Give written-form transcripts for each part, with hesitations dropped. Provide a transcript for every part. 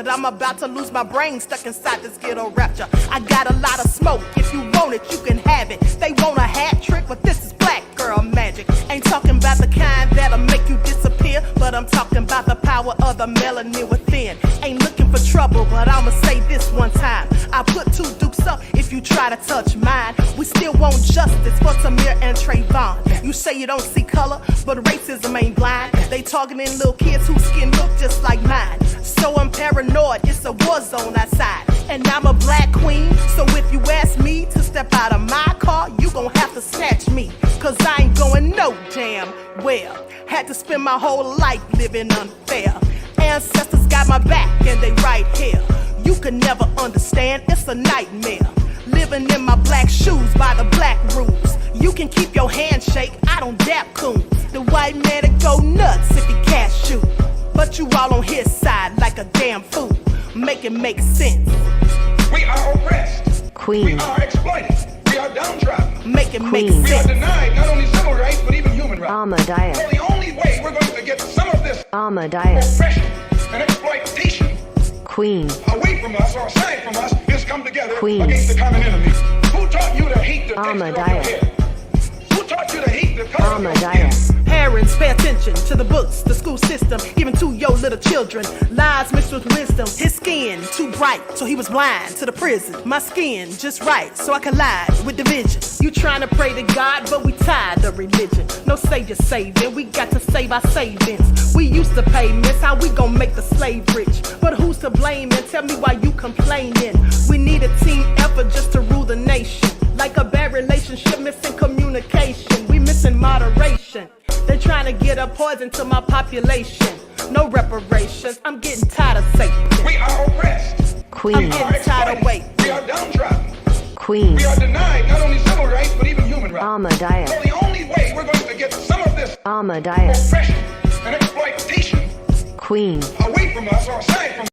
I'm about to lose my brain stuck inside this ghetto rapture. I got a lot of smoke. If you want it, you can have it. They want a hat trick, but this is black girl magic. Ain't talking about the kind that'll make you disappear, but I'm talking about the power of the melanin within. Ain't looking for trouble, but I'ma say this one time. I put two dukes up if you try to touch mine. We still want justice for Tamir and Trayvon. You say you don't see color, but racism ain't blind. They targeting little kids whose skin look just like mine. So I'm paranoid, it's a war zone outside. And I'm a black queen, so if you ask me to step out of my car, you gon' have to snatch me. Cause I ain't going no damn well. Had to spend my whole life living unfair. Ancestors got my back and they right here. You can never understand, it's a nightmare. Living in my black shoes by the black rules. You can keep your handshake, I don't dap coon. The white man that go nuts if he can't shoot. But you all on his side like a damn fool. Make it make sense. We are oppressed. Queen. We are exploited. We are downtrodden. Make it make We are sense. denied not only civil rights, but even human rights. Ahmadiyah. So the only way we're going to get some of this Ahmadiyah. oppression and exploitation Queen. away from us or aside from us is come together Queen. against the common enemy. Who taught you to hate the texture of your Ahmadiyah. hair? Who taught you to hate the color of your Ahmadiyah. skin? Parents, pay attention to the books, the school system, given to your little children. Lies mixed with wisdom. His skin too bright, so he was blind to the prison. My skin just right, so I collide with division. You trying to pray to God, but we tired of religion. No savior saving, we got to save our savings. We used to pay miss, how we gon' make the slave rich? But who's to blame, and tell me why you complaining? We need a team effort just to rule the nation. Like a bad relationship, missing communication. We missing moderation. They trying to get a poison to my population. No reparations. I'm getting tired of Satan. We are oppressed. Queen. I'm getting tired of waiting. We are downtrodden. Queen. We are denied not only civil rights, but even human rights. Ahmadiyah. So the only way we're going to get some of this Ahmadiyah. oppression and exploitation Queen. away from us or aside from us.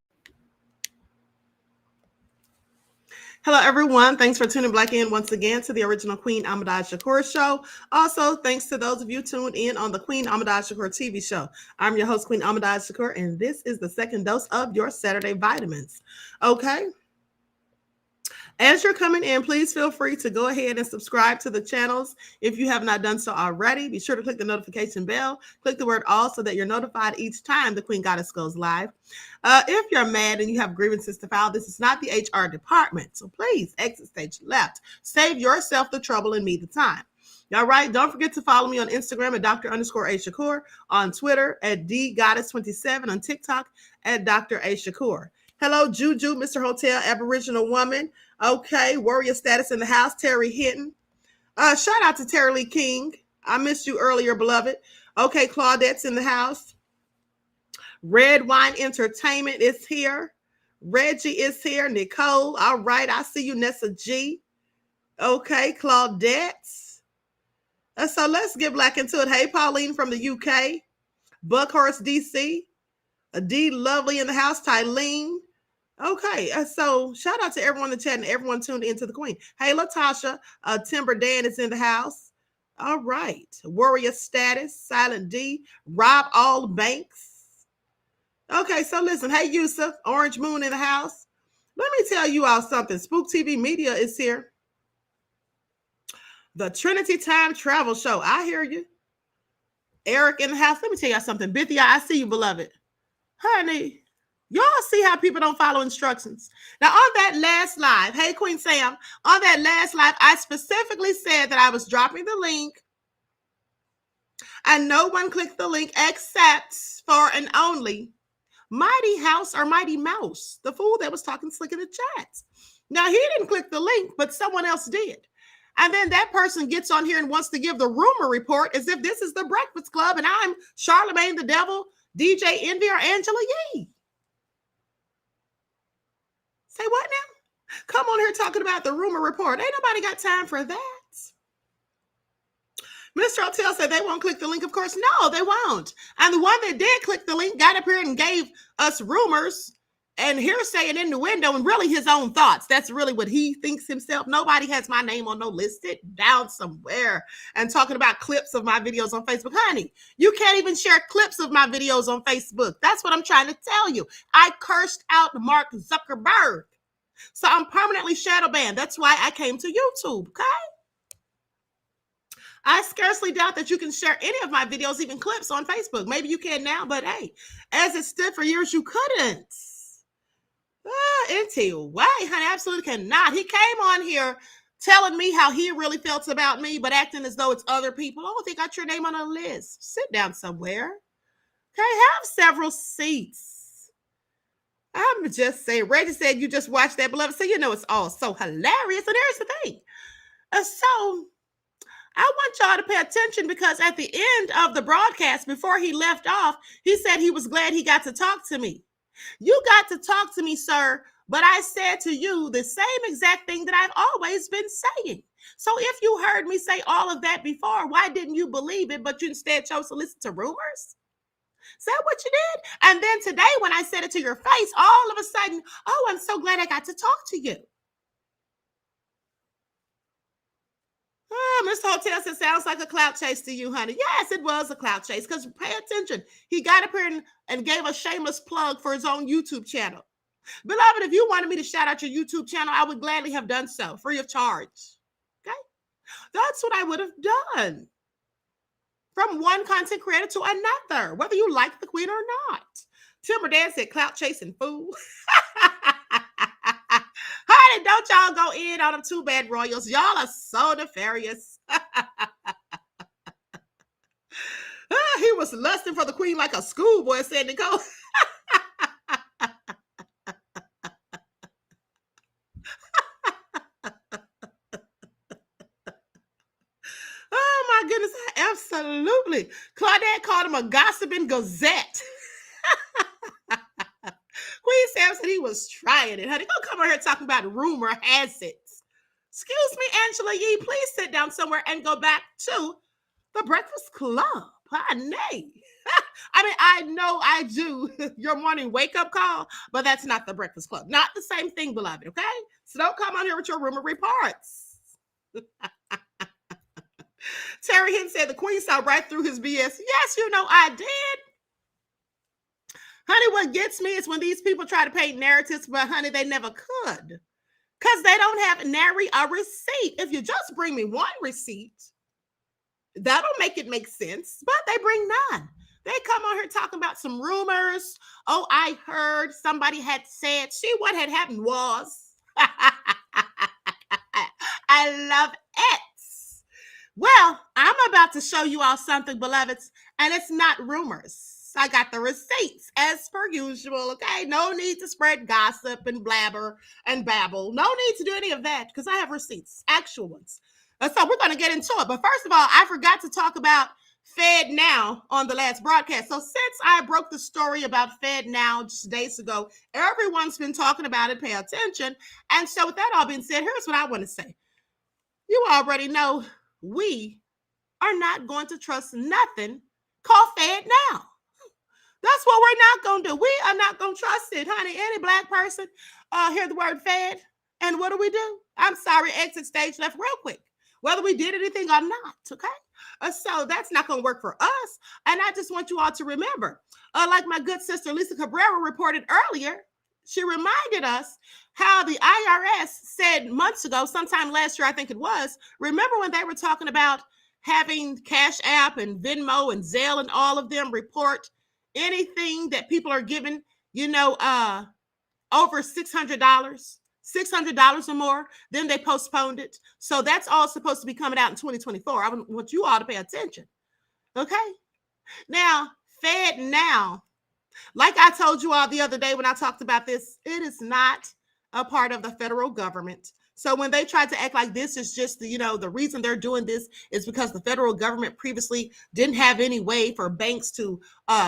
Hello, everyone. Thanks for tuning back in once again to the original Queen FBA show. Also, thanks to those of you tuned in on the Queen FBA TV show. I'm your host, Queen FBA, and this is the second dose of your Saturday vitamins. Okay. As you're coming in, please feel free to go ahead and subscribe to the channels. If you have not done so already, be sure to click the notification bell. Click the word all so that you're notified each time the Queen Goddess goes live. If you're mad and you have grievances to file, this is not the HR department. So please exit stage left. Save yourself the trouble and me the time. All right. Don't forget to follow me on Instagram at Dr._A_Shakur, on Twitter at DGoddess27, on TikTok at Dr. A Shakur. Hello, Juju, Mr. Hotel, Aboriginal Woman. Okay, warrior status in the house, Terry Hinton. Shout out to Terry Lee King. I missed you earlier, beloved. Okay, Claudette's in the house. Red Wine Entertainment is here. Reggie is here. Nicole, all right. I see you, Nessa G. Okay, Claudette. So let's get back into it. Hey, Pauline from the UK. Buckhorst, DC. D Lovely in the house. Tylene. Okay, so shout out to everyone in the chat and everyone tuned into the Queen. Hey, Latasha, Timber Dan is in the house. All right, Warrior Status, Silent D, Rob All Banks. Okay, so listen, hey, Yusuf, Orange Moon in the house. tell you all something. Spook TV Media is here. The Trinity Time Travel Show. I hear you. Eric in the house. Let me tell y'all something. Bithia, I see you, beloved. Honey, y'all see how people don't follow instructions. Now, on that last live, hey, Queen Sam, on that last live, I specifically said that I was dropping the link and no one clicked the link except for and only Mighty House or Mighty Mouse, the fool that was talking slick in the chat. Now, he didn't click the link, but someone else did. And then that person gets on here and wants to give the rumor report as if this is the Breakfast Club and I'm Charlemagne the Devil, DJ Envy, or Angela Yee. Say what now? Come on here talking about the rumor report. Ain't nobody got time for that. Mr. Hotel said they won't click the link. Of course, no, they won't. And the one that did click the link got up here and gave us rumors and hearsay and innuendo and really his own thoughts. That's really what he thinks himself. Nobody has my name on no list. Sit down somewhere and talking about clips of my videos on Facebook. Honey, you can't even share clips of my videos on Facebook. That's what I'm trying to tell you. I cursed out Mark Zuckerberg. So I'm permanently shadow banned. That's why I came to YouTube, okay? I scarcely doubt that you can share any of my videos, even clips on Facebook. Maybe you can now, but hey, as it stood for years, you couldn't. Until why, honey, absolutely cannot. He came on here telling me how he really felt about me, but acting as though it's other people. Oh, they got your name on a list. Sit down somewhere. Okay, have several seats. I'm just saying, Reggie said you just watched that, beloved. So you know it's all so hilarious. And here's the thing. So I want y'all to pay attention because at the end of the broadcast, before he left off, he said he was glad he got to talk to me. You got to talk to me, sir, but I said to you the same exact thing that I've always been saying. So if you heard me say all of that before, why didn't you believe it, but you instead chose to listen to rumors? Is that what you did? And then today when I said it to your face, all of a sudden, oh, I'm so glad I got to talk to you. Oh, Mr. Hotel says, sounds like a clout chase to you, honey. Yes, it was a clout chase because pay attention. He got up here and gave a shameless plug for his own YouTube channel. Beloved, if you wanted me to shout out your YouTube channel, I would gladly have done so free of charge. Okay? That's what I would have done. From one content creator to another, whether you like the queen or not. Timber Dan said, clout chasing fool. Honey, don't y'all go in on them two bad royals. Y'all are so nefarious. He was lusting for the queen like a schoolboy, said Nicole. Oh my goodness, absolutely. Claudette called him a gossiping gazette. Queen Sam said he was trying it. Honey, don't come over here talking about rumor has it. Excuse me, Angela Yee, please sit down somewhere and go back to the Breakfast Club. Honey. I mean, I know I do your morning wake-up call, but that's not the Breakfast Club. Not the same thing, beloved, okay? So don't come on here with your rumor reports. Terry Hinton said the queen saw right through his BS. Yes, you know I did. Honey, what gets me is when these people try to paint narratives, but honey, they never could. Because they don't have nary a receipt. If you just bring me one receipt, that'll make it make sense, but they bring none. They come on here talking about some rumors. Oh, I heard somebody had said, see, what had happened was. I love it. Well, I'm about to show you all something, beloveds, and it's not rumors. I got the receipts as per usual, okay? No need to spread gossip and blabber and babble. No need to do any of that because I have receipts, actual ones. So we're going to get into it. But first of all, I forgot to talk about FedNow on the last broadcast. So since I broke the story about FedNow just days ago, everyone's been talking about it. Pay attention. And so with that all being said, here's what I want to say. You already know we are not going to trust nothing called FedNow. That's what we're not going to do. We are not going to trust it, honey. Any black person hear the word Fed, and what do? I'm sorry, exit stage left real quick, whether we did anything or not, okay? So that's not going to work for us. And I just want you all to remember, like my good sister Lisa Cabrera reported earlier, she reminded us how the IRS said months ago, sometime last year, I think it was, remember when they were talking about having Cash App and Venmo and Zelle and all of them report anything that people are given, over $600 or more, then they postponed it. So that's all supposed to be coming out in 2024. I want you all to pay attention. Okay. Now, FedNow, like I told you all the other day when I talked about this, it is not a part of the federal government. So when they tried to act like this is just the reason they're doing this is because the federal government previously didn't have any way for banks to,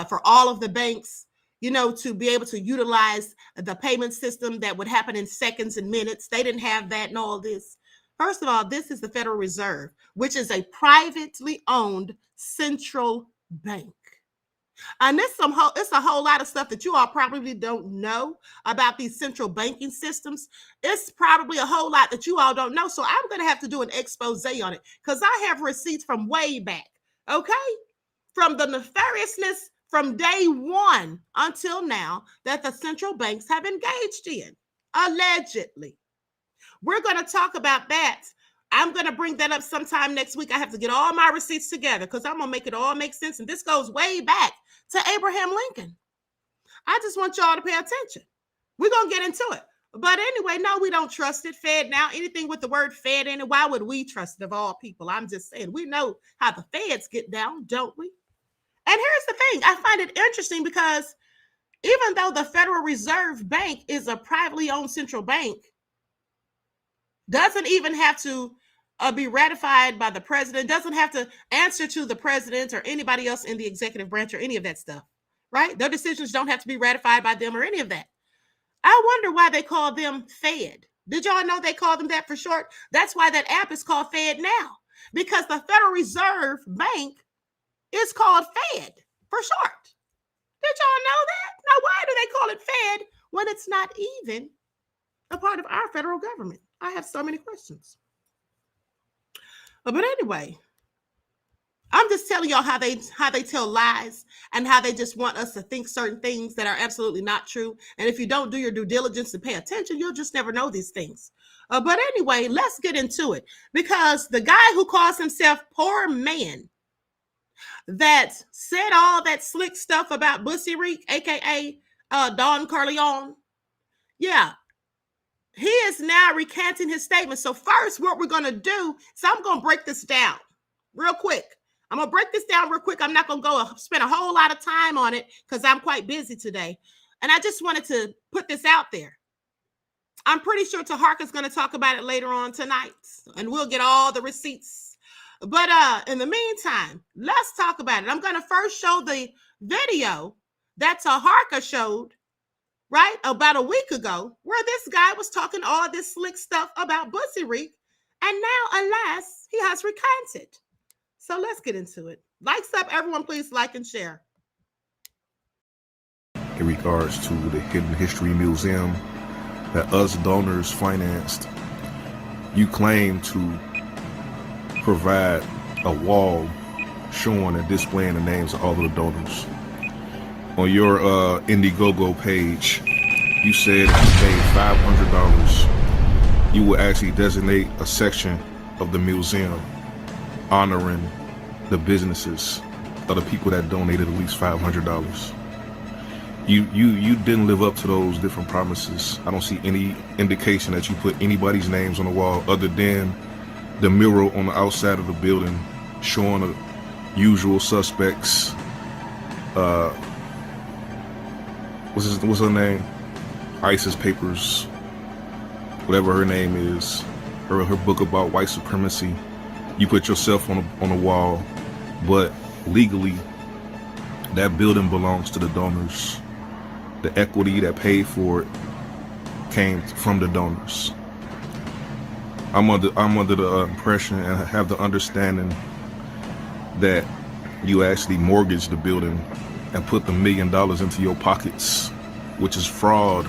for all of the banks, to be able to utilize the payment system that would happen in seconds and minutes. They didn't have that and all this. First of all, this is the Federal Reserve, which is a privately owned central bank. And it's a whole lot of stuff that you all probably don't know about these central banking systems. It's probably a whole lot that you all don't know. So I'm going to have to do an expose on it because I have receipts from way back, okay? From the nefariousness from day one until now that the central banks have engaged in, allegedly. We're going to talk about that. I'm going to bring that up sometime next week. I have to get all my receipts together because I'm going to make it all make sense. And this goes way back to Abraham Lincoln. I just want y'all to pay attention. We're going to get into it. But anyway, no, we don't trust it. FedNow, anything with the word Fed in it, why would we trust it of all people? I'm just saying, we know how the feds get down, don't we? And here's the thing. I find it interesting because even though the Federal Reserve Bank is a privately owned central bank, doesn't even have to be ratified by the president, doesn't have to answer to the president or anybody else in the executive branch or any of that stuff, right? Their decisions don't have to be ratified by them or any of that. I wonder why they call them Fed. Did y'all know they call them that for short? That's why that app is called FedNow, because the Federal Reserve Bank is called Fed for short. Did y'all know that? Now, why do they call it Fed when it's not even a part of our federal government? I have so many questions. But anyway, I'm just telling y'all how they tell lies and how they just want us to think certain things that are absolutely not true. And if you don't do your due diligence and pay attention, you'll just never know these things. But anyway, let's get into it, because the guy who calls himself Poor Man that said all that slick stuff about Bussy Reek, aka Don Corleone, yeah, he is now recanting his statement. So first, what we're going to do, so I'm going to break this down real quick. I'm going to break this down real quick. I'm not going to go spend a whole lot of time on it because I'm quite busy today. And I just wanted to put this out there. I'm pretty sure Tariq is going to talk about it later on tonight, and we'll get all the receipts. But in the meantime, let's talk about it. I'm going to first show the video that Tariq showed, right, about a week ago, where this guy was talking all this slick stuff about Bussy Reek, and now, alas, he has recanted. So let's get into it. Likes up, everyone, please like and share. In regards to the Hidden History Museum that us donors financed, you claim to provide a wall showing and displaying the names of all of the donors. On your Indiegogo page, you said if you paid $500, you will actually designate a section of the museum honoring the businesses of the people that donated at least $500. You didn't live up to those different promises. I don't see any indication that you put anybody's names on the wall other than the mural on the outside of the building showing the usual suspects. What's her name? Isis Papers, whatever her name is, her book about white supremacy. You put yourself on the wall, but legally, that building belongs to the donors. The equity that paid for it came from the donors. I'm under the impression and have the understanding that you actually mortgaged the building and put the $1 million into your pockets, which is fraud.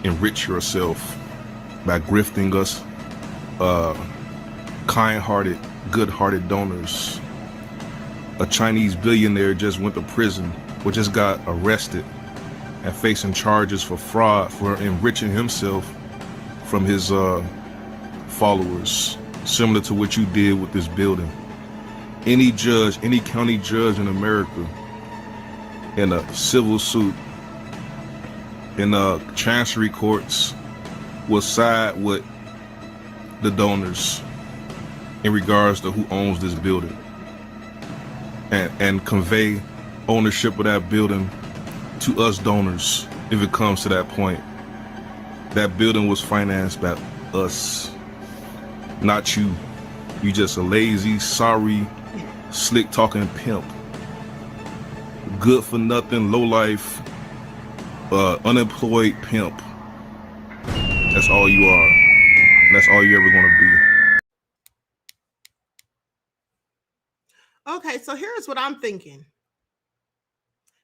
Enrich yourself by grifting us, kind-hearted, good-hearted donors. A Chinese billionaire just went to prison, or just got arrested and facing charges for fraud for enriching himself from his followers, similar to what you did with this building. Any judge, any county judge in America in a civil suit in chancery courts will side with the donors in regards to who owns this building and convey ownership of that building to us donors if it comes to that point. That building was financed by us, not you. You just a lazy, sorry, slick talking pimp. Good for nothing, low life, unemployed pimp. That's all you are. That's all you're ever gonna be. Okay, so here's what I'm thinking.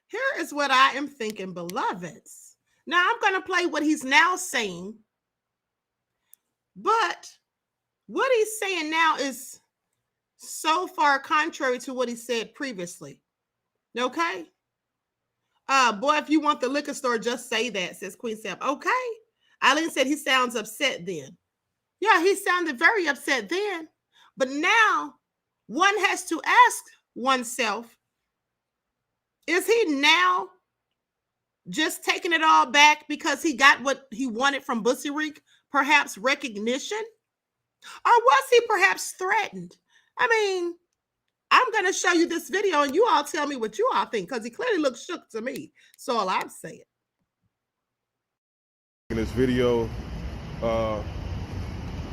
Here is what I am thinking, beloveds. Now I'm going to play what he's now saying, but what he's saying now is so far contrary to what he said previously. Okay? Boy, if you want the liquor store, just say that, says Queen Sam. Okay. Eileen said he sounds upset then. Yeah, he sounded very upset then. But now one has to ask oneself, is he now just taking it all back because he got what he wanted from Bussy Reek, perhaps recognition? Or was he perhaps threatened? I mean, I'm going to show you this video and you all tell me what you all think, because he clearly looks shook to me. So all I'm saying. In this video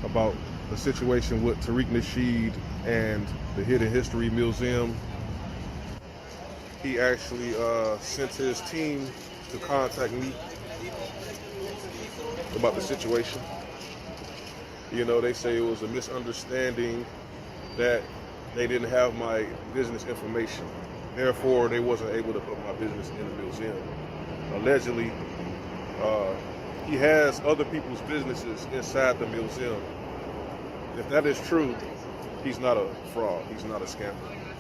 about the situation with Tariq Nasheed and the Hidden History Museum, he actually sent his team to contact me about the situation. You know, they say it was a misunderstanding that they didn't have my business information. Therefore, they wasn't able to put my business in the museum. Allegedly, he has other people's businesses inside the museum. If that is true, he's not a fraud. He's not a scammer.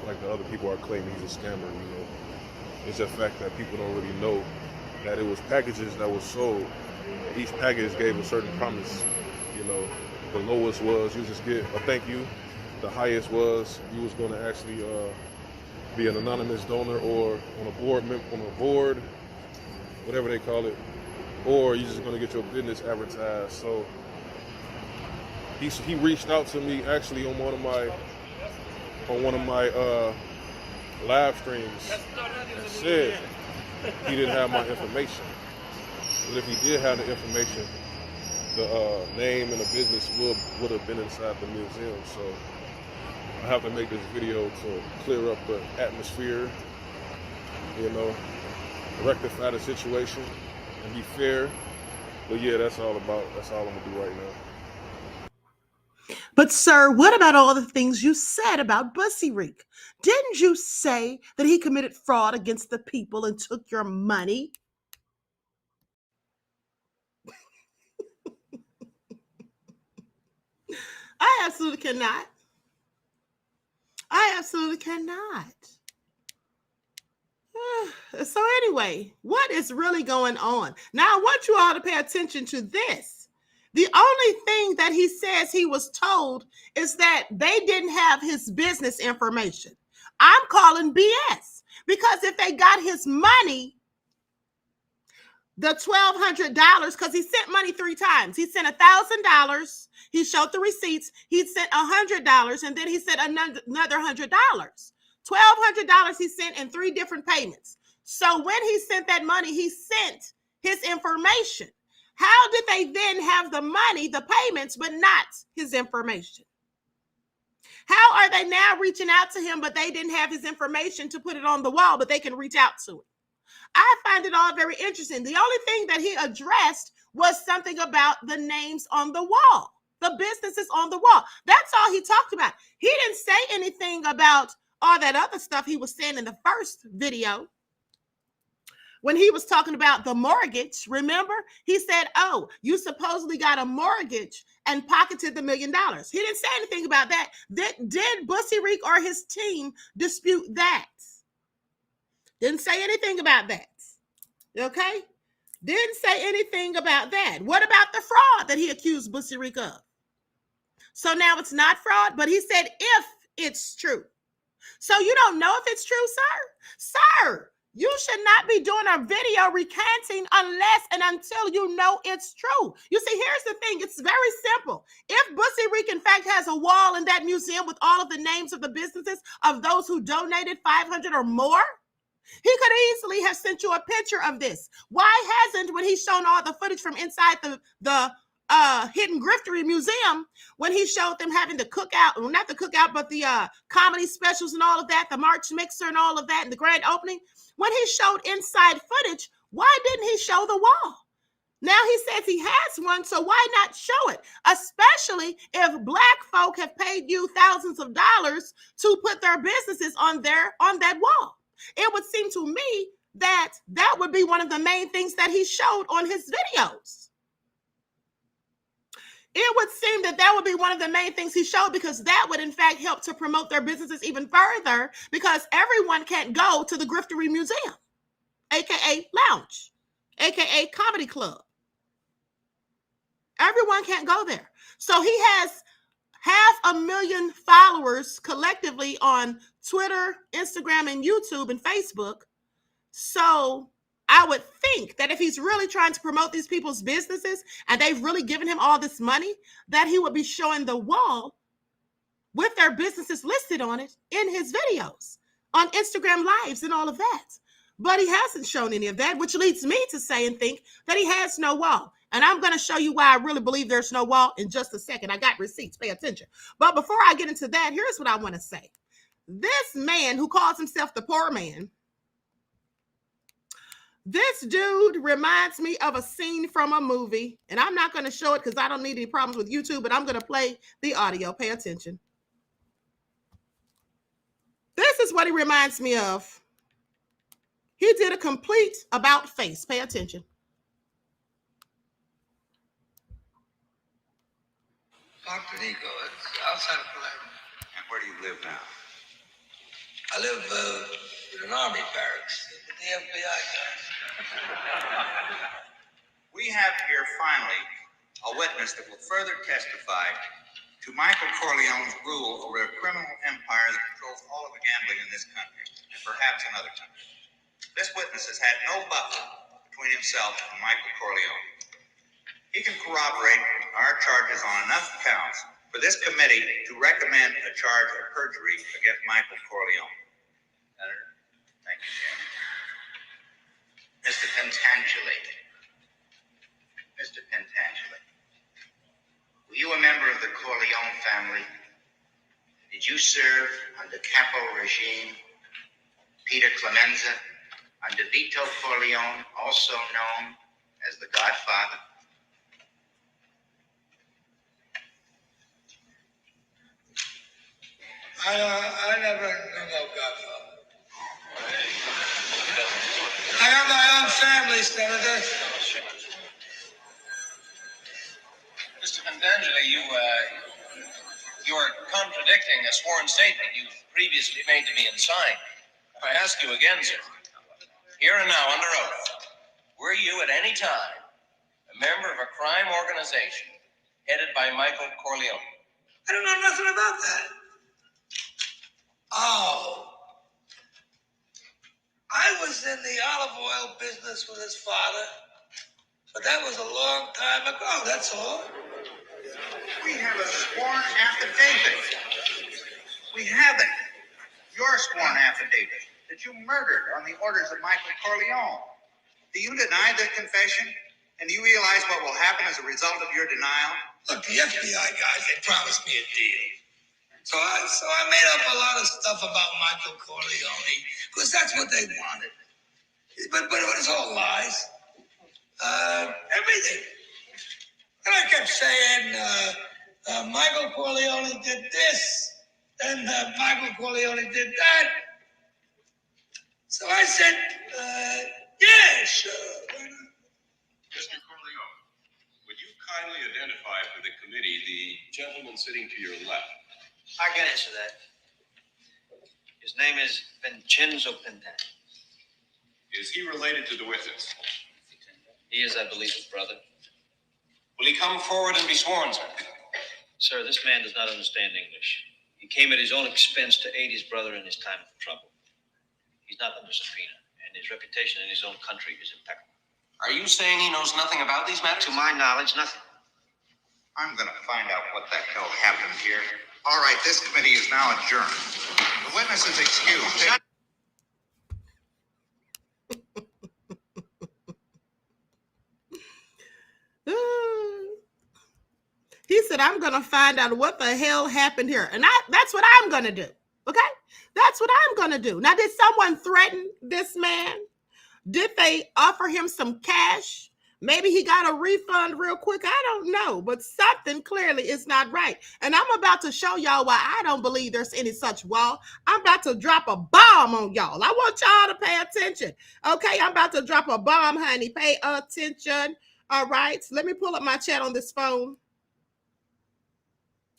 Like the other people are claiming he's a scammer, you know. It's a fact that people don't really know that it was packages that was sold. Each package gave a certain promise. You know, the lowest was you just get a thank you. The highest was you was going to actually be an anonymous donor or on a board, whatever they call it, or you're just going to get your business advertised. So he reached out to me actually on one of my live streams and said he didn't have my information. But if he did have the information, the name and the business would have been inside the museum. So I have to make this video to clear up the atmosphere, you know, rectify the situation and be fair. But yeah, that's all I'm gonna do right now. But sir, what about all the things you said about Bussy Reek? Didn't you say that he committed fraud against the people and took your money? I absolutely cannot. I absolutely cannot. So anyway, what is really going on? Now, I want you all to pay attention to this. The only thing that he says he was told is that they didn't have his business information. I'm calling BS, because if they got his money, the $1,200, because he sent money 3 times. He sent $1,000. He showed the receipts. He sent $100, and then he sent another $100. $1,200 he sent in 3 different payments. So when he sent that money, he sent his information. How did they then have the money, the payments, but not his information? How are they now reaching out to him, but they didn't have his information to put it on the wall, but they can reach out to it? I find it all very interesting. The only thing that he addressed was something about the names on the wall, the businesses on the wall. That's all he talked about. He didn't say anything about all that other stuff he was saying in the first video. When he was talking about the mortgage, remember? He said, oh, you supposedly got a mortgage and pocketed the $1 million. He didn't say anything about that. Did Bussy Reek or his team dispute that? Didn't say anything about that. Okay? Didn't say anything about that. What about the fraud that he accused Bushiriq of? So now it's not fraud, but he said if it's true. So you don't know if it's true, sir? Sir, you should not be doing a video recanting unless and until you know it's true. You see, here's the thing. It's very simple. If Bushiriq, in fact, has a wall in that museum with all of the names of the businesses of those who donated 500 or more, he could easily have sent you a picture of this. Why hasn't, when he's shown all the footage from inside the hidden griftery museum, when he showed them having the cookout, well, not the cookout, but the comedy specials and all of that, the March mixer and all of that, and the grand opening, when he showed inside footage, why didn't he show the wall? Now he says he has one, so why not show it? Especially if black folk have paid you thousands of dollars to put their businesses on that wall. It would seem to me that that would be one of the main things that he showed on his videos. It would seem that that would be one of the main things he showed, because that would in fact help to promote their businesses even further, because everyone can't go to the Griftery Museum, aka lounge, aka comedy club. Everyone can't go there. So he has 500,000 followers collectively on Twitter, Instagram, and YouTube and Facebook. So I would think that if he's really trying to promote these people's businesses and they've really given him all this money, that he would be showing the wall with their businesses listed on it in his videos, on Instagram Lives and all of that. But he hasn't shown any of that, which leads me to say and think that he has no wall. And I'm going to show you why I really believe there's no wall in just a second. I got receipts, pay attention. But before I get into that, here's what I want to say. This man who calls himself the poor man, this dude reminds me of a scene from a movie, and I'm not going to show it because I don't need any problems with YouTube, but I'm going to play the audio. Pay attention. This is what he reminds me of. He did a complete about face. Pay attention. Dr. Nico, it's outside of Palermo. And where do you live now? I live in an army barracks with the FBI guys. We have here finally a witness that will further testify to Michael Corleone's rule over a criminal empire that controls all of the gambling in this country, and perhaps in other countries. This witness has had no buffer between himself and Michael Corleone. He can corroborate our charges on enough counts for this committee to recommend a charge of perjury against Michael Corleone. Senator, thank you, Chairman. Mr. Pentangeli. Mr. Pentangeli. Were you a member of the Corleone family? Did you serve under Capo regime, Peter Clemenza, under Vito Corleone, also known as the Godfather? I never knew no Godfather. I got my own family, Senator. Mr. Pentangeli, you're contradicting a sworn statement you previously made to me and signed. I ask you again, sir, here and now under oath, were you at any time a member of a crime organization headed by Michael Corleone? I don't know nothing about that. Oh. I was in the olive oil business with his father, but that was a long time ago, that's all. We have a sworn affidavit. We have it. Your sworn affidavit that you murdered on the orders of Michael Corleone. Do you deny this confession? And do you realize what will happen as a result of your denial? Look, the FBI guys, they promised me a deal. So I made up a lot of stuff about Michael Corleone, because that's what they wanted. But it was all lies. Everything. And I kept saying, Michael Corleone did this, and Michael Corleone did that. So I said, yeah, sure. Mr. Corleone, would you kindly identify for the committee the gentleman sitting to your left? I can answer that. His name is Vincenzo Pentangeli. Is he related to the witness? He is, I believe, his brother. Will he come forward and be sworn, sir? Sir, this man does not understand English. He came at his own expense to aid his brother in his time of trouble. He's not under subpoena, and his reputation in his own country is impeccable. Are you saying he knows nothing about these matters? To my knowledge, nothing. I'm going to find out what the hell happened here. All right, this committee is now adjourned. The witness is excused. He said, I'm going to find out what the hell happened here. And that's what I'm going to do. Okay? That's what I'm going to do. Now, did someone threaten this man? Did they offer him some cash? Maybe he got a refund real quick. I don't know. But something clearly is not right. And I'm about to show y'all why I don't believe there's any such wall. I'm about to drop a bomb on y'all. I want y'all to pay attention. Okay? I'm about to drop a bomb, honey. Pay attention. All right? Let me pull up my chat on this phone.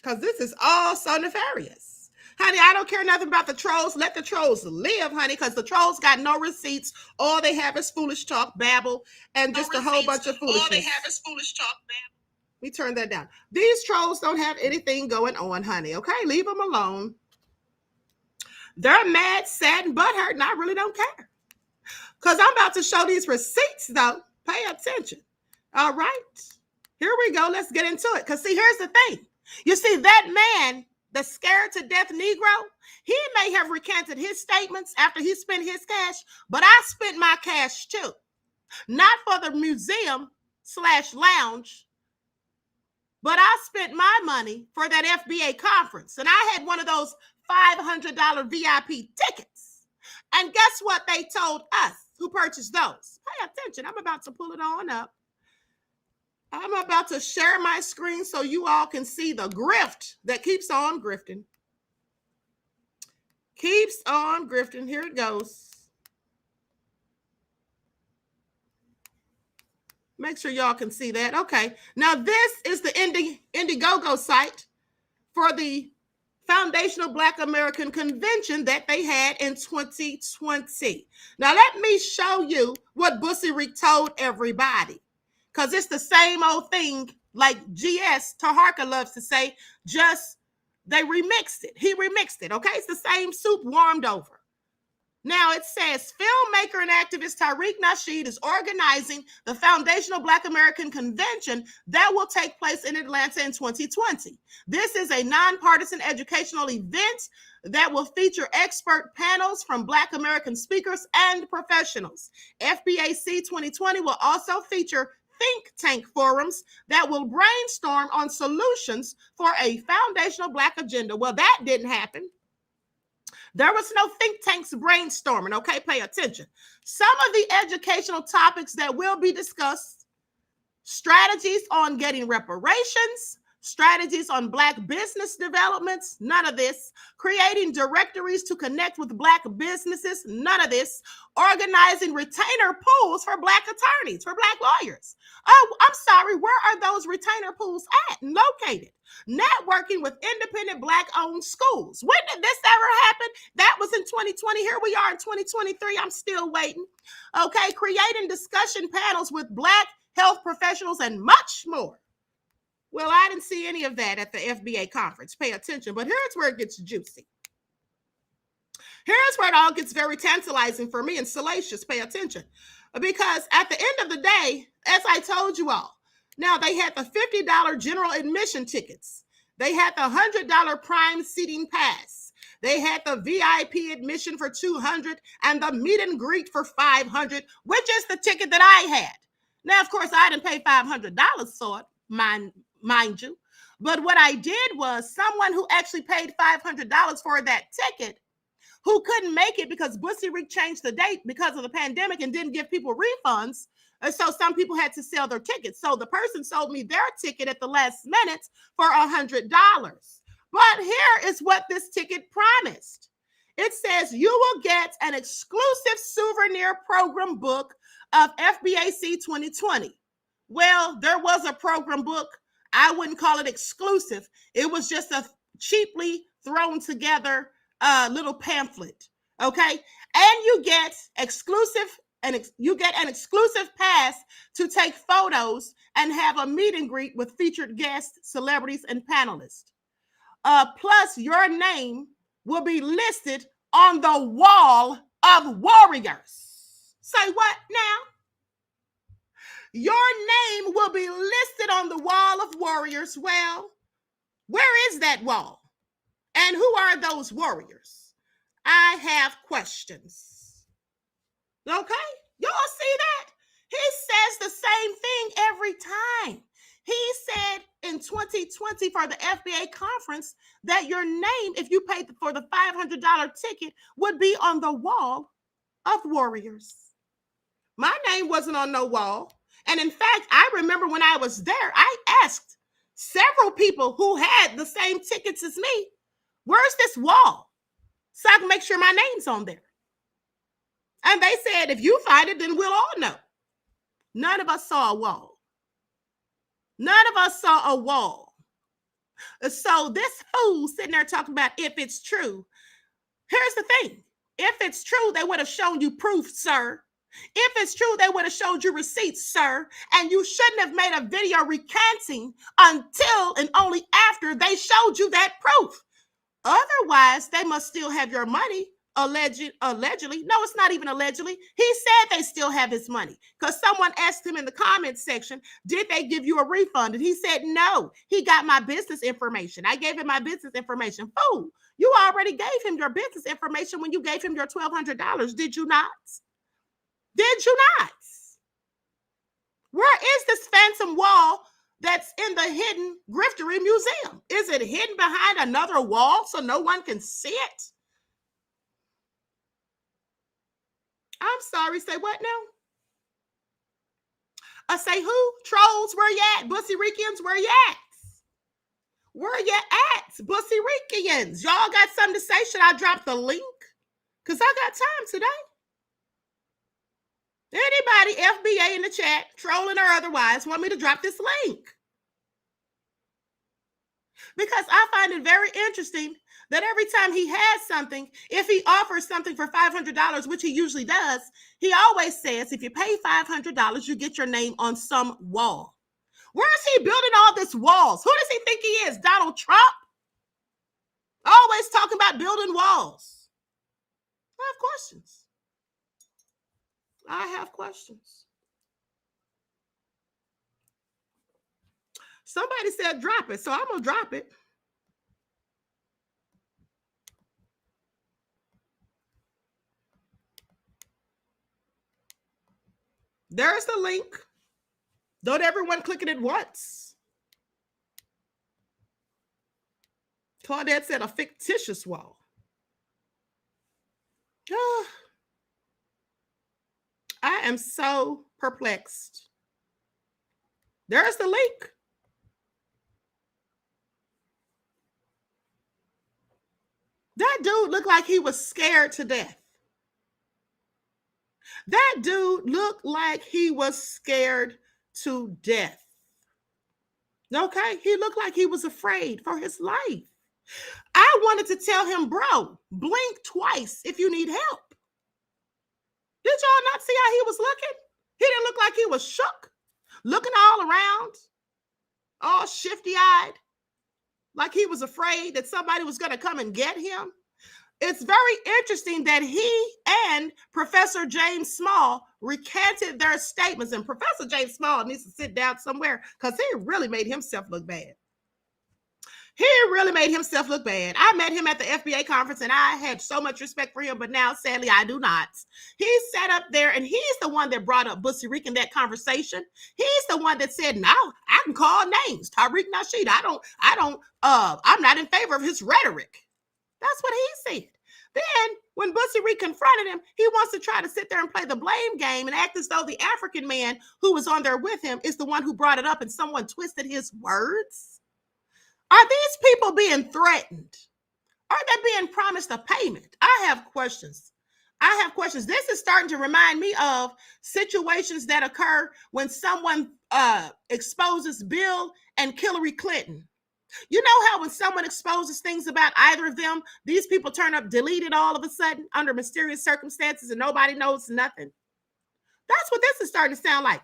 Because this is all so nefarious. Honey, I don't care nothing about the trolls. Let the trolls live, honey, because the trolls got no receipts. All they have is foolish talk, babble, and just a whole bunch of foolishness. All they have is foolish talk, babble. We turn that down. These trolls don't have anything going on, honey, okay? Leave them alone. They're mad, sad, and butthurt, and I really don't care. Because I'm about to show these receipts, though. Pay attention. All right? Here we go. Let's get into it. Because, see, here's the thing. You see, that man, the scared to death Negro, he may have recanted his statements after he spent his cash, but I spent my cash too. Not for the museum/lounge, but I spent my money for that FBA conference. And I had one of those $500 VIP tickets. And guess what they told us who purchased those? Pay attention. I'm about to pull it on up. I'm about to share my screen so you all can see the grift that keeps on grifting. Keeps on grifting. Here it goes. Make sure y'all can see that. Okay. Now, this is the Indiegogo site for the Foundational Black American Convention that they had in 2020. Now, let me show you what Tariq told everybody. Because it's the same old thing like GS Tariq loves to say, just they remixed it. He remixed it, okay? It's the same soup warmed over. Now it says, filmmaker and activist Tariq Nasheed is organizing the Foundational Black American Convention that will take place in Atlanta in 2020. This is a nonpartisan educational event that will feature expert panels from Black American speakers and professionals. FBAC 2020 will also feature think tank forums that will brainstorm on solutions for a foundational Black agenda. Well, that didn't happen. There was no think tanks brainstorming, okay? Pay attention. Some of the educational topics that will be discussed: strategies on getting reparations, strategies on Black business developments, none of this. Creating directories to connect with Black businesses, none of this. Organizing retainer pools for Black attorneys, for Black lawyers. Oh, I'm sorry, where are those retainer pools at and located? Networking with independent Black-owned schools. When did this ever happen? That was in 2020. Here we are in 2023. I'm still waiting. Okay, creating discussion panels with Black health professionals and much more. Well, I didn't see any of that at the FBA conference. Pay attention. But here's where it gets juicy. Here's where it all gets very tantalizing for me and salacious. Pay attention. Because at the end of the day, as I told you all, now they had the $50 general admission tickets. They had the $100 prime seating pass. They had the VIP admission for $200 and the meet and greet for $500, which is the ticket that I had. Now, of course, I didn't pay $500 for it, mind you. But what I did was someone who actually paid $500 for that ticket, who couldn't make it because Tariq changed the date because of the pandemic and didn't give people refunds. And so some people had to sell their tickets. So the person sold me their ticket at the last minute for $100. But here is what this ticket promised. It says you will get an exclusive souvenir program book of FBAC 2020. Well, there was a program book. I wouldn't call it exclusive. It was just a cheaply thrown together little pamphlet, okay? And you get exclusive an exclusive pass to take photos and have a meet and greet with featured guests, celebrities, and panelists. Plus, your name will be listed on the wall of warriors. Say what now? Your name will be listed on the wall of warriors. Well, where is that wall? And who are those warriors? I have questions. Okay? Y'all see that? He says the same thing every time. He said in 2020 for the FBA conference that your name, if you paid for the $500 ticket, would be on the wall of warriors. My name wasn't on no wall. And in fact, I remember when I was there, I asked several people who had the same tickets as me, where's this wall? So I can make sure my name's on there. And they said, if you find it, then we'll all know. None of us saw a wall. None of us saw a wall. So this fool sitting there talking about if it's true. Here's the thing. If it's true, they would have shown you proof, sir. If it's true, they would have showed you receipts, sir. And you shouldn't have made a video recanting until and only after they showed you that proof. Otherwise, they must still have your money. Allegedly. No, it's not even allegedly. He said they still have his money because someone asked him in the comments section, did they give you a refund? And he said, no, he got my business information. I gave him my business information. Fool, you already gave him your business information when you gave him your $1,200. Did you not? Did you not? Where is this phantom wall that's in the hidden Griftery Museum? Is it hidden behind another wall so no one can see it? I'm sorry, say what now? I say who? Trolls, where you at? Bussy Ricans, where you at? Where you at? Bussy Ricans. Y'all got something to say? Should I drop the link? Because I got time today. Anybody, FBA in the chat, trolling or otherwise, want me to drop this link? Because I find it very interesting that every time he has something, if he offers something for $500, which he usually does, he always says, if you pay $500, you get your name on some wall. Where is he building all this walls? Who does he think he is? Donald Trump? Always talking about building walls. I have questions. I have questions. Somebody said drop it, so I'm going to drop it. There's the link. Don't everyone click it at once. Claudette said a fictitious wall. I am so perplexed. There's the link. That dude looked like he was scared to death. That dude looked like he was scared to death. Okay? He looked like he was afraid for his life. I wanted to tell him, bro, blink twice if you need help. Did y'all not see how he was looking? He didn't look like he was shook, looking all around, all shifty-eyed, like he was afraid that somebody was going to come and get him. It's very interesting that he and Professor James Small recanted their statements, and Professor James Small needs to sit down somewhere because he really made himself look bad. He really made himself look bad. I met him at the FBA conference and I had so much respect for him, but now sadly I do not. He sat up there and he's the one that brought up Bussy Rick in that conversation. He's the one that said, "No, I can call names. Tariq Nasheed. I'm not in favor of his rhetoric." That's what he said. Then when Bussy Rick confronted him, he wants to try to sit there and play the blame game and act as though the African man who was on there with him is the one who brought it up and someone twisted his words. Are these people being threatened? Are they being promised a payment? I have questions. This is starting to remind me of situations that occur when someone exposes Bill and Hillary Clinton. You know how when someone exposes things about either of them, these people turn up deleted all of a sudden under mysterious circumstances and nobody knows nothing? That's what this is starting to sound like.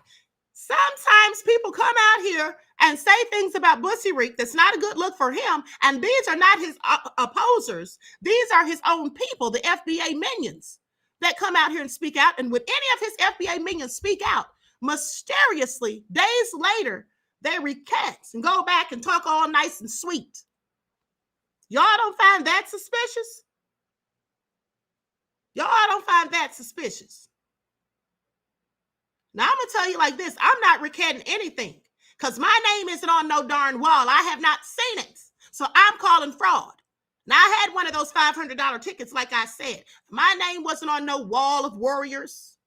Sometimes people come out here and say things about Bussy Reek that's not a good look for him, and these are not his opposers. These are his own people, the FBA minions, that come out here and speak out. And when any of his FBA minions speak out, mysteriously, days later, they recant and go back and talk all nice and sweet. Y'all don't find that suspicious? Y'all don't find that suspicious? Now, I'm going to tell you like this. I'm not recanting anything because my name isn't on no darn wall. I have not seen it. So I'm calling fraud. Now, I had one of those $500 tickets, like I said. My name wasn't on no wall of warriors.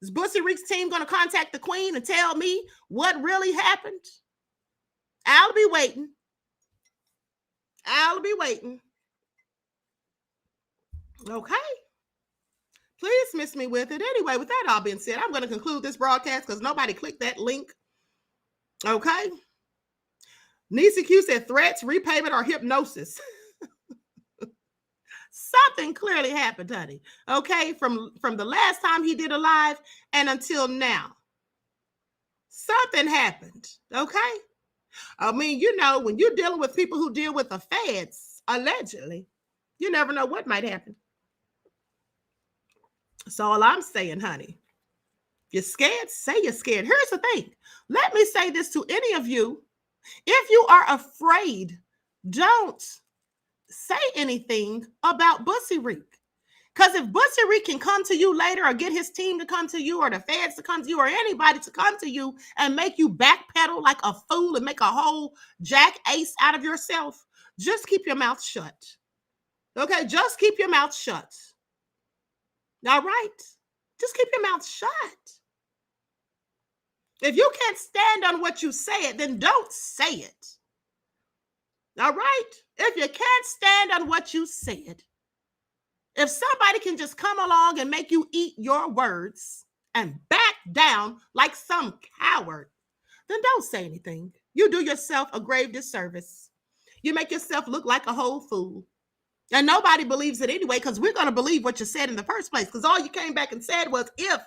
Is Bussy Reek's team going to contact the Queen and tell me what really happened? I'll be waiting. I'll be waiting. Okay. Please miss me with it. Anyway, with that all being said, I'm going to conclude this broadcast because nobody clicked that link. Okay. Nisi Q said threats, repayment, or hypnosis. Something clearly happened, honey. Okay, from the last time he did a live and until now. Something happened. Okay. I mean, you know, when you're dealing with people who deal with the feds, allegedly, you never know what might happen. So all I'm saying, honey, you're scared, say you're scared. Here's the thing. Let me say this to any of you. If you are afraid, don't say anything about Bussy Reek. Because if Bussy Reek can come to you later or get his team to come to you or the feds to come to you or anybody to come to you and make you backpedal like a fool and make a whole jackace out of yourself, just keep your mouth shut. Okay, just keep your mouth shut. All right? Just keep your mouth shut. If you can't stand on what you said, then don't say it. All right? If you can't stand on what you said, if somebody can just come along and make you eat your words and back down like some coward, then don't say anything. You do yourself a grave disservice. You make yourself look like a whole fool. And nobody believes it anyway, because we're going to believe what you said in the first place, because all you came back and said was if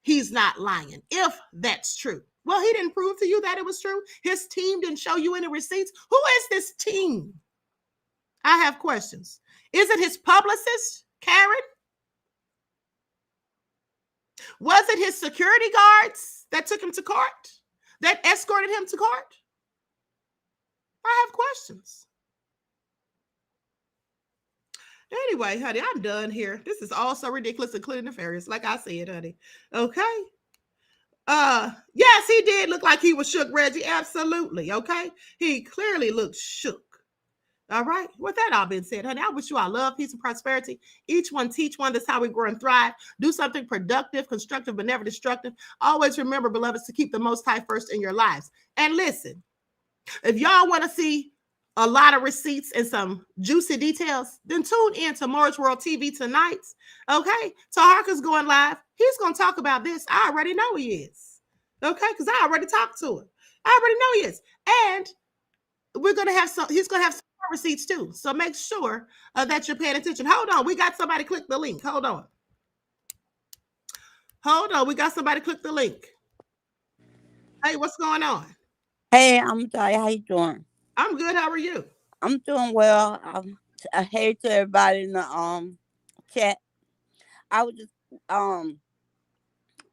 he's not lying, if that's true. Well, he didn't prove to you that it was true. His team didn't show you any receipts. Who is this team? I have questions. Is it his publicist, Karen? Was it his security guards that took him to court, that escorted him to court? I have questions. Anyway, honey, I'm done here. This is all so ridiculous, including nefarious, like I said, honey. Okay. Yes, he did look like he was shook, Reggie. Absolutely. Okay. He clearly looked shook. All right. With that all being said, honey, I wish you all love, peace, and prosperity. Each one teach one. That's how we grow and thrive. Do something productive, constructive, but never destructive. Always remember, beloveds, to keep the Most High first in your lives. And listen, if y'all want to see a lot of receipts and some juicy details, then tune in to Morris World TV tonight. Okay. Tariq is going live. He's going to talk about this. I already know he is. Okay. Because I already talked to him. I already know he is. And we're going to have he's going to have some more receipts too. So make sure that you're paying attention. Hold on. We got somebody click the link. Hold on. We got somebody click the link. Hey, what's going on? Hey, I'm Ty. How you doing? I'm good. How are you? I'm doing well. I hey to everybody in the chat. I was just I'm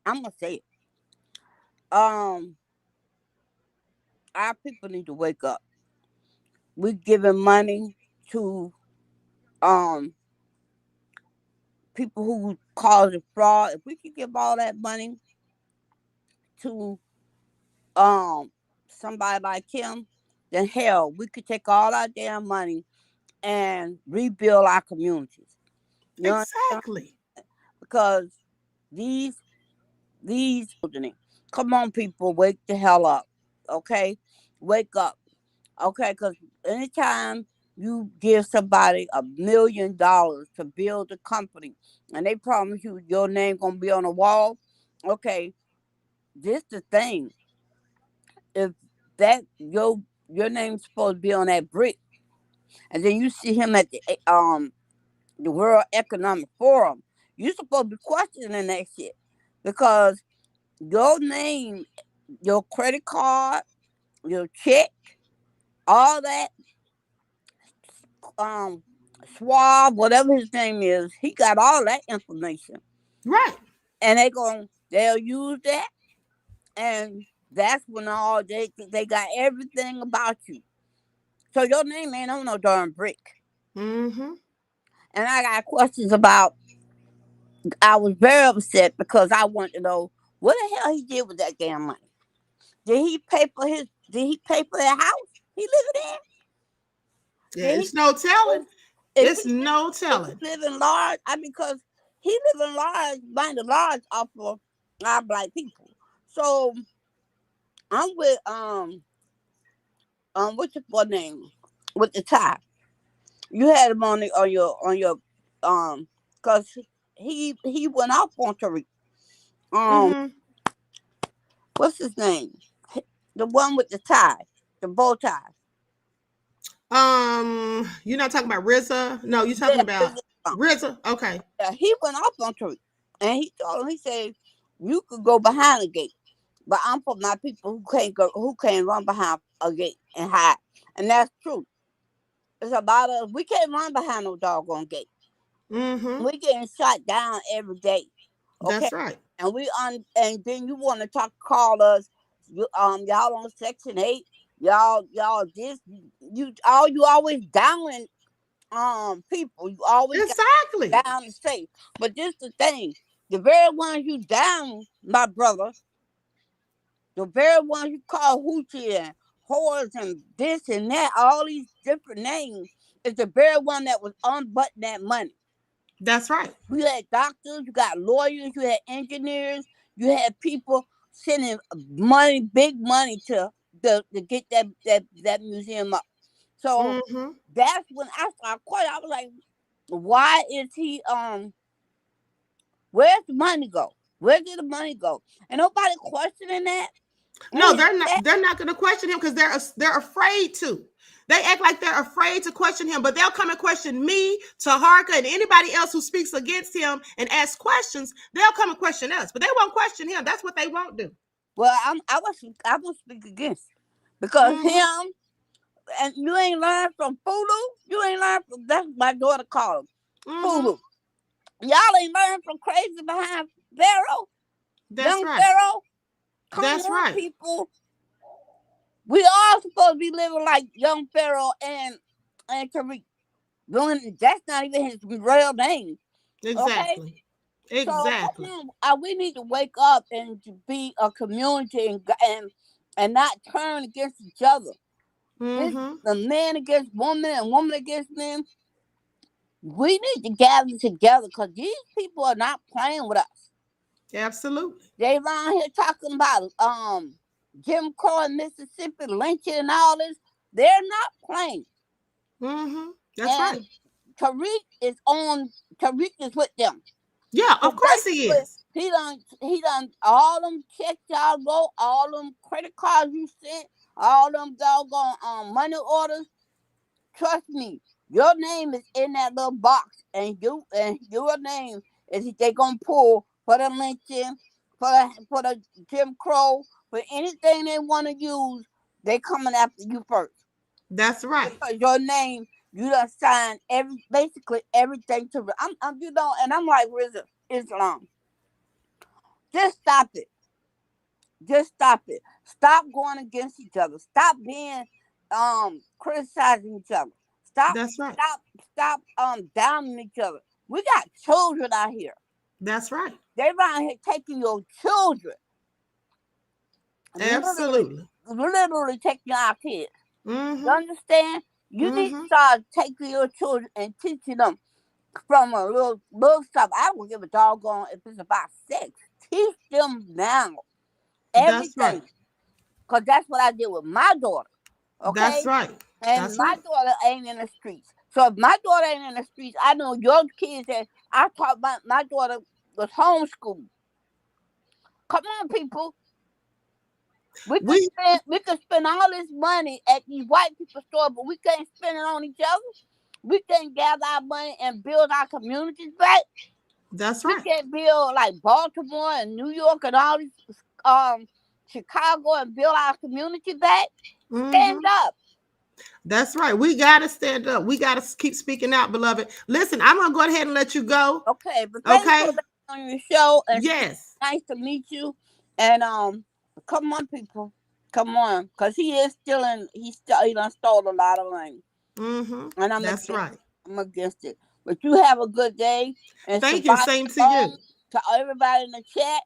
gonna say it. Our people need to wake up. We're giving money to people who cause it fraud. If we could give all that money to somebody like him, then hell, we could take all our damn money and rebuild our communities. You know exactly. Because these children, come on, people, wake the hell up. Okay? Wake up. Okay, because anytime you give somebody $1 million to build a company and they promise you your name gonna be on the wall, okay, this the thing. If that your name's supposed to be on that brick, and then you see him at the World Economic Forum, you're supposed to be questioning that shit. because your name, your credit card, your check, all that, Schwab, whatever his name is, he got all that information. Right. And they'll use that, and that's when all they got everything about you. So your name ain't on no darn brick. Mm-hmm. And I got questions about. I was very upset because I wanted to know what the hell he did with that damn money. Did he pay for that house he living in? Yeah, it's no telling. It's no telling. If he living large, because he living large, buying the large off of our black people. So I'm with what's your name with the tie. You had him on your cause he went off on Tariq. Mm-hmm. What's his name? The one with the tie, the bow tie. You're not talking about RZA? No, you're talking about RZA. Okay. Yeah, he went off on Tariq, and he told him, he said, "You could go behind the gate, but I'm for my people who can't run behind a gate and hide." And that's true. It's about us. We can't run behind no doggone gate. Mm-hmm. We getting shot down every day. Okay. That's right. And and then you want to call us, y'all on Section 8, y'all this, you always downing people. You always exactly down the state. But this the thing, the very ones you down, my brother, the very ones you call hoochie and whores and this and that, all these different names, is the very one that was unbuttoning that money. That's right. You had doctors, you got lawyers, you had engineers, you had people sending money, big money to get that museum up. So that's when I started questioning. I was like, why is he where's the money go? Where did the money go? And nobody questioning that. No, they're not. They're not going to question him because they're afraid to. They act like they're afraid to question him, but they'll come and question me, Taharka, and anybody else who speaks against him and ask questions. They'll come and question us, but they won't question him. That's what they won't do. Well, I will speak against because him, and you ain't learned from Fulu. You ain't learned from, that's my daughter called him, Fulu. Y'all ain't learned from crazy behind Pharaoh. That's young right. Pharaoh. That's right. People. We all supposed to be living like young Pharaoh and Tariq. That's not even his real name. Exactly. Okay? Exactly. So we need to wake up and to be a community and not turn against each other. The man against woman and woman against men. We need to gather together because these people are not playing with us. Absolutely. They around here talking about Jim Crow in Mississippi, lynching and all this. They're not playing. That's right. Tariq is with them. Yeah, of course he is. He done all them checks y'all wrote, all them credit cards you sent, all them doggone money orders. Trust me, your name is in that little box, and your name is they gonna pull for the lynching, for the Jim Crow, for anything they want to use. They coming after you first. That's right. Because your name, you done signed basically everything to. I'm and I'm like, where's Islam? Just stop it. Just stop it. Stop going against each other. Stop being criticizing each other. That's right. Stop downing each other. We got children out here. That's right. They around here taking your children. Absolutely. Literally taking our kids. You understand? You need to Mm-hmm. start taking your children and teaching them from a little stuff. I don't give a doggone if it's about sex. Teach them now. Everything. That's right. Because that's what I did with my daughter. Okay? That's right. And That's my right. daughter ain't in the streets. So if my daughter ain't in the streets, I know your kids that I taught my daughter was homeschooled. Come on, people. We could spend all this money at these white people's store, but we can't spend it on each other. We can't gather our money and build our communities back. That's We right. can't build like Baltimore and New York and all these Chicago and build our community back. Stand up. That's right. We got to stand up. We got to keep speaking out, beloved. Listen, I'm going to go ahead and let you go. Okay, but thanks for being on your show. And yes. Nice to meet you. And come on, people. Come on. Because he done stole a lot of money. And That's right. I'm against it. But you have a good day. And thank you. Same to you. To everybody in the chat.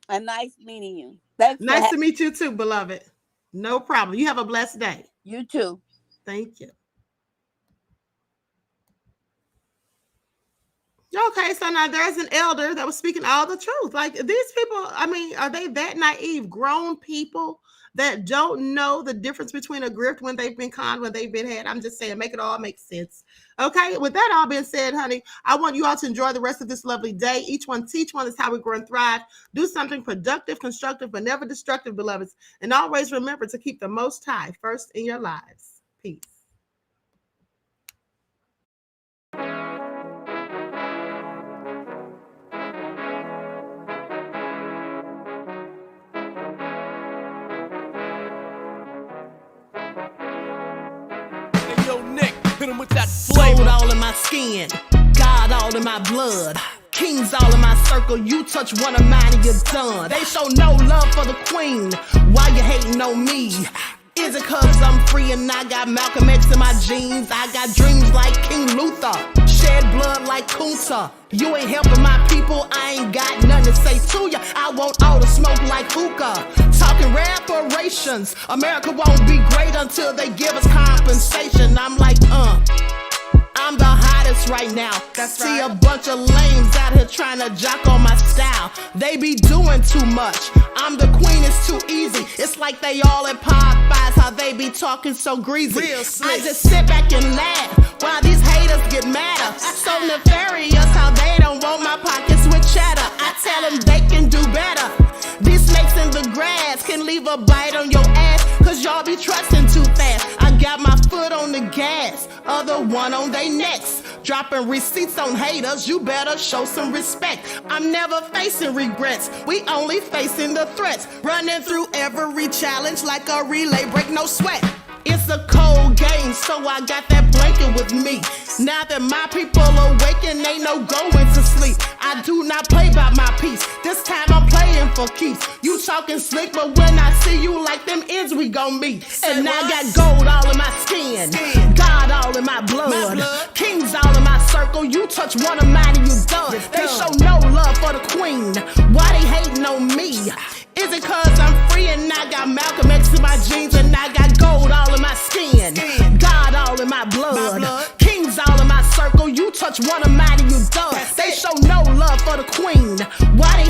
And nice meeting you. Thanks. Nice to meet you too, beloved. No problem. You have a blessed day. You too. Thank you. Okay, so now there's an elder that was speaking all the truth. Like these people, I mean, are they that naive? Grown people that don't know the difference between a grift when they've been conned, when they've been had. I'm just saying, make it all make sense. Okay, with that all being said, honey, I want you all to enjoy the rest of this lovely day. Each one teach one is how we grow and thrive. Do something productive, constructive, but never destructive, beloveds. And always remember to keep the Most High first in your lives. Peace. Gold all in my skin, God all in my blood, kings all in my circle. You touch one of mine and you're done. They show no love for the queen. Why you hating on me? Is it cause I'm free and I got Malcolm X in my jeans? I got dreams like King Luther, shed blood like Kunta. You ain't helping my people, I ain't got nothing to say to ya. I want all the smoke like hookah. Talking reparations, America won't be great until they give us compensation. I'm like, I'm the hottest right now. See a bunch of lames out here trying to jock on my style. They be doing too much. I'm the queen, it's too easy. It's like they all at Popeyes, how they be talking so greasy. I just sit back and laugh while these haters get madder. So nefarious how they don't want my pockets with cheddar. I tell them they can do better. These snakes in the grass can leave a bite on your ass, cause y'all be trusting too fast. I got my foot on the gas, other one on they necks. Dropping receipts on haters, you better show some respect. I'm never facing regrets, we only facing the threats. Running through every challenge like a relay, break no sweat. It's a cold game, so I got that blanket with me. Now that my people awaken, ain't no going to sleep. I do not play by my piece, this time I'm playing for keeps. You talking slick, but when I see you like them ends, we gon' meet. And I got gold all in my skin, God all in my blood, kings all in my circle. You touch one of mine and you done. They show no love for the queen. Why they hating on me? Is it cause I'm free and I got Malcolm X in my jeans and I got gold all in my skin, God all in my blood, kings all in my circle. You touch one of mine and you done. They show no love for the queen. Why they